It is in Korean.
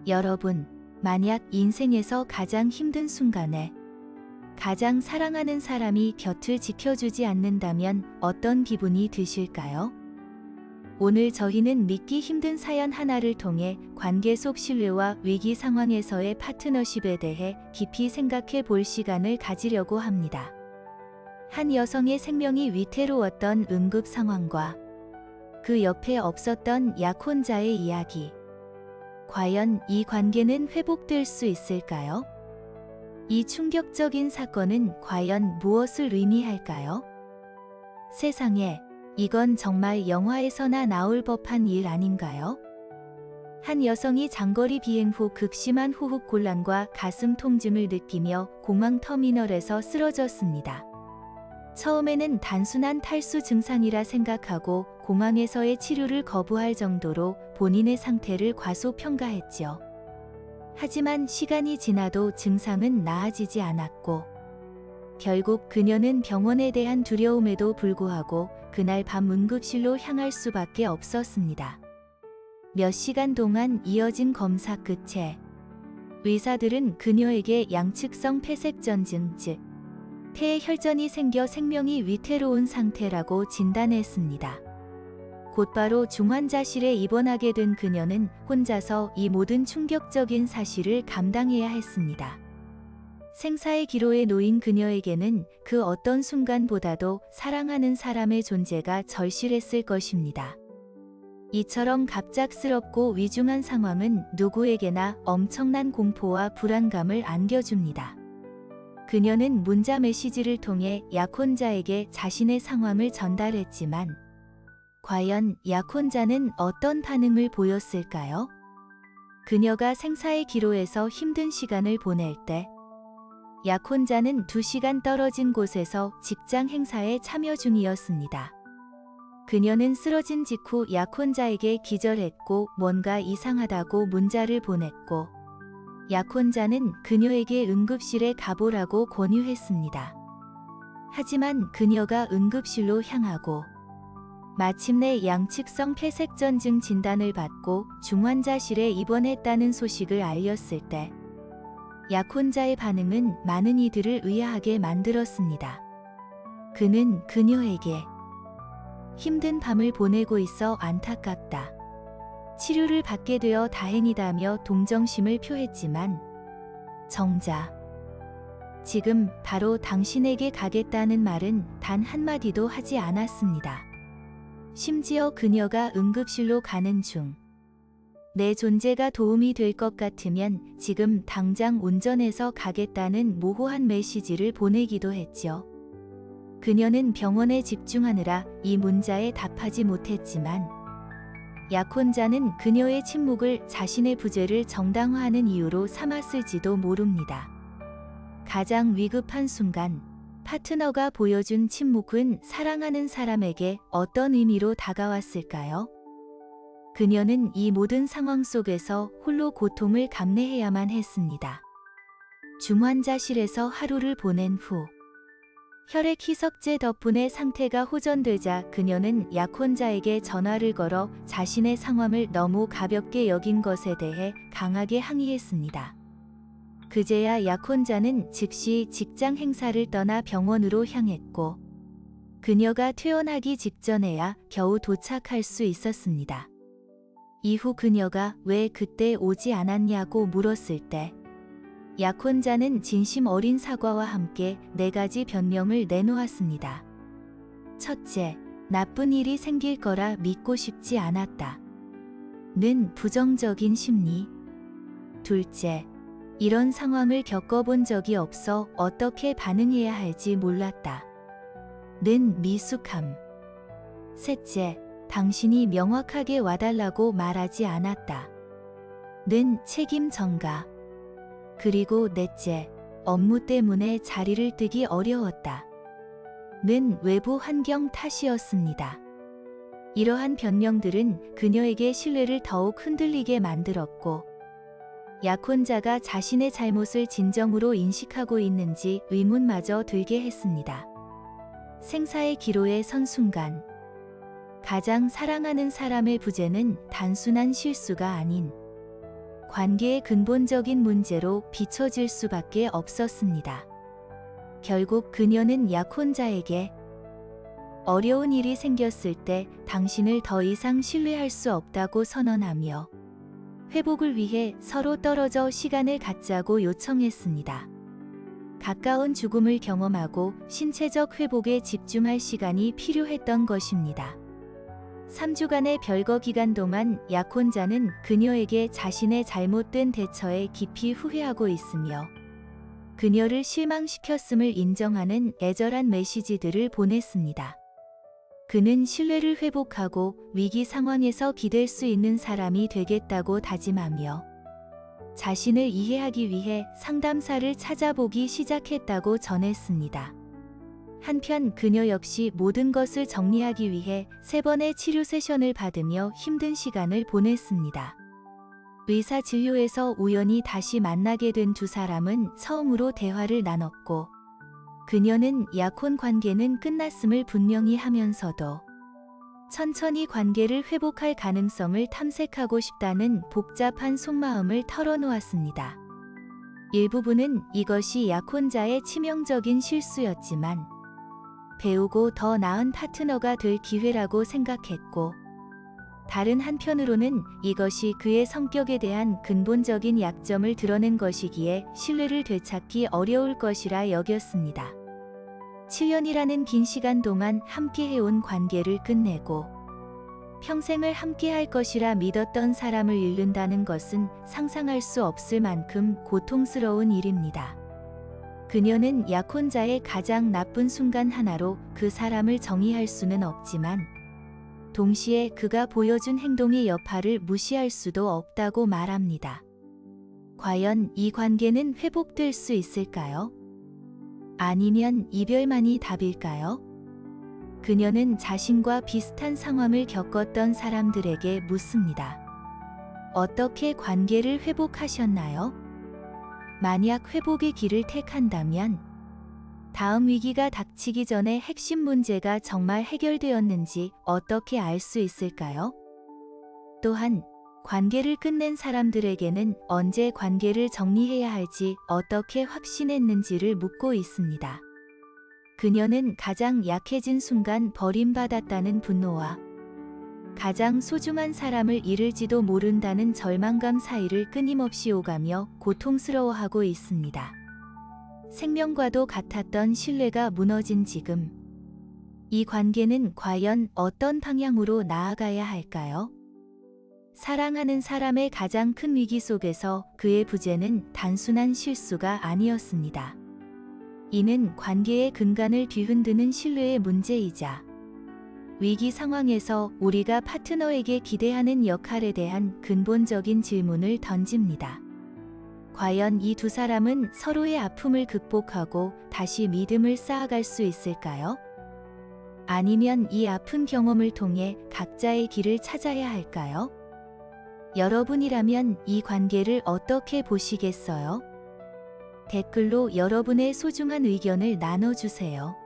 여러분, 만약 인생에서 가장 힘든 순간에 가장 사랑하는 사람이 곁을 지켜주지 않는다면 어떤 기분이 드실까요? 오늘 저희는 믿기 힘든 사연 하나를 통해 관계 속 신뢰와 위기 상황에서의 파트너십에 대해 깊이 생각해 볼 시간을 가지려고 합니다. 한 여성의 생명이 위태로웠던 응급 상황과 그 옆에 없었던 약혼자의 이야기. 과연 이 관계는 회복될 수 있을까요? 이 충격적인 사건은 과연 무엇을 의미할까요? 세상에, 이건 정말 영화에서나 나올 법한 일 아닌가요? 한 여성이 장거리 비행 후 극심한 호흡 곤란과 가슴 통증을 느끼며 공항 터미널에서 쓰러졌습니다. 처음에는 단순한 탈수 증상이라 생각하고 공항에서의 치료를 거부할 정도로 본인의 상태를 과소평가했죠. 하지만 시간이 지나도 증상은 나아지지 않았고, 결국 그녀는 병원에 대한 두려움에도 불구하고 그날 밤 응급실로 향할 수밖에 없었습니다. 몇 시간 동안 이어진 검사 끝에 의사들은 그녀에게 양측성 폐색전증, 즉 폐에 혈전이 생겨 생명이 위태로운 상태라고 진단했습니다. 곧바로 중환자실에 입원하게 된 그녀는 혼자서 이 모든 충격적인 사실을 감당해야 했습니다. 생사의 기로에 놓인 그녀에게는 그 어떤 순간보다도 사랑하는 사람의 존재가 절실했을 것입니다. 이처럼 갑작스럽고 위중한 상황은 누구에게나 엄청난 공포와 불안감을 안겨줍니다. 그녀는 문자 메시지를 통해 약혼자에게 자신의 상황을 전달했지만, 과연 약혼자는 어떤 반응을 보였을까요? 그녀가 생사의 기로에서 힘든 시간을 보낼 때, 약혼자는 2시간 떨어진 곳에서 직장 행사에 참여 중이었습니다. 그녀는 쓰러진 직후 약혼자에게 기절했고 뭔가 이상하다고 문자를 보냈고, 약혼자는 그녀에게 응급실에 가보라고 권유했습니다. 하지만 그녀가 응급실로 향하고 마침내 양측성 폐색전증 진단을 받고 중환자실에 입원했다는 소식을 알렸을 때 약혼자의 반응은 많은 이들을 의아하게 만들었습니다. 그는 그녀에게 힘든 밤을 보내고 있어 안타깝다. 치료를 받게 되어 다행이다며 동정심을 표했지만 정작 지금 바로 당신에게 가겠다는 말은 단 한마디도 하지 않았습니다. 심지어 그녀가 응급실로 가는 중 내 존재가 도움이 될 것 같으면 지금 당장 운전해서 가겠다는 모호한 메시지를 보내기도 했죠. 그녀는 병원에 집중하느라 이 문자에 답하지 못했지만 약혼자는 그녀의 침묵을 자신의 부재를 정당화하는 이유로 삼았을지도 모릅니다. 가장 위급한 순간, 파트너가 보여준 침묵은 사랑하는 사람에게 어떤 의미로 다가왔을까요? 그녀는 이 모든 상황 속에서 홀로 고통을 감내해야만 했습니다. 중환자실에서 하루를 보낸 후, 혈액 희석제 덕분에 상태가 호전되자 그녀는 약혼자에게 전화를 걸어 자신의 상황을 너무 가볍게 여긴 것에 대해 강하게 항의했습니다. 그제야 약혼자는 즉시 직장 행사를 떠나 병원으로 향했고, 그녀가 퇴원하기 직전에야 겨우 도착할 수 있었습니다. 이후 그녀가 왜 그때 오지 않았냐고 물었을 때, 약혼자는 진심 어린 사과와 함께 4가지 변명을 내놓았습니다. 첫째, 나쁜 일이 생길 거라 믿고 싶지 않았다. 는 부정적인 심리. 둘째, 이런 상황을 겪어본 적이 없어 어떻게 반응해야 할지 몰랐다. 는 미숙함. 셋째, 당신이 명확하게 와달라고 말하지 않았다. 는 책임 전가. 그리고 넷째, 업무 때문에 자리를 뜨기 어려웠다. 는 외부 환경 탓이었습니다. 이러한 변명들은 그녀에게 신뢰를 더욱 흔들리게 만들었고, 약혼자가 자신의 잘못을 진정으로 인식하고 있는지 의문마저 들게 했습니다. 생사의 기로에 선 순간, 가장 사랑하는 사람의 부재는 단순한 실수가 아닌 관계의 근본적인 문제로 비춰질 수밖에 없었습니다. 결국 그녀는 약혼자에게 어려운 일이 생겼을 때 당신을 더 이상 신뢰할 수 없다고 선언하며 회복을 위해 서로 떨어져 시간을 갖자고 요청했습니다. 가까운 죽음을 경험하고 신체적 회복에 집중할 시간이 필요했던 것입니다. 3주간의 별거 기간 동안 약혼자는 그녀에게 자신의 잘못된 대처에 깊이 후회하고 있으며 그녀를 실망시켰음을 인정하는 애절한 메시지들을 보냈습니다. 그는 신뢰를 회복하고 위기 상황에서 기댈 수 있는 사람이 되겠다고 다짐하며 자신을 이해하기 위해 상담사를 찾아보기 시작했다고 전했습니다. 한편 그녀 역시 모든 것을 정리하기 위해 3번의 치료 세션을 받으며 힘든 시간을 보냈습니다. 의사 진료에서 우연히 다시 만나게 된 두 사람은 처음으로 대화를 나눴고 그녀는 약혼 관계는 끝났음을 분명히 하면서도 천천히 관계를 회복할 가능성을 탐색하고 싶다는 복잡한 속마음을 털어놓았습니다. 일부분은 이것이 약혼자의 치명적인 실수였지만 배우고 더 나은 파트너가 될 기회라고 생각했고 다른 한편으로는 이것이 그의 성격에 대한 근본적인 약점을 드러낸 것이기에 신뢰를 되찾기 어려울 것이라 여겼습니다. 7년이라는 긴 시간 동안 함께 해온 관계를 끝내고 평생을 함께 할 것이라 믿었던 사람을 잃는다는 것은 상상할 수 없을 만큼 고통스러운 일입니다. 그녀는 약혼자의 가장 나쁜 순간 하나로 그 사람을 정의할 수는 없지만 동시에 그가 보여준 행동의 여파를 무시할 수도 없다고 말합니다. 과연 이 관계는 회복될 수 있을까요? 아니면 이별만이 답일까요? 그녀는 자신과 비슷한 상황을 겪었던 사람들에게 묻습니다. 어떻게 관계를 회복하셨나요? 만약 회복의 길을 택한다면 다음 위기가 닥치기 전에 핵심 문제가 정말 해결되었는지 어떻게 알 수 있을까요? 또한 관계를 끝낸 사람들에게는 언제 관계를 정리해야 할지 어떻게 확신했는지를 묻고 있습니다. 그녀는 가장 약해진 순간 버림받았다는 분노와 가장 소중한 사람을 잃을지도 모른다는 절망감 사이를 끊임없이 오가며 고통스러워하고 있습니다. 생명과도 같았던 신뢰가 무너진 지금, 이 관계는 과연 어떤 방향으로 나아가야 할까요? 사랑하는 사람의 가장 큰 위기 속에서 그의 부재는 단순한 실수가 아니었습니다. 이는 관계의 근간을 뒤흔드는 신뢰의 문제이자 위기 상황에서 우리가 파트너에게 기대하는 역할에 대한 근본적인 질문을 던집니다. 과연 이 두 사람은 서로의 아픔을 극복하고 다시 믿음을 쌓아갈 수 있을까요? 아니면 이 아픈 경험을 통해 각자의 길을 찾아야 할까요? 여러분이라면 이 관계를 어떻게 보시겠어요? 댓글로 여러분의 소중한 의견을 나눠주세요.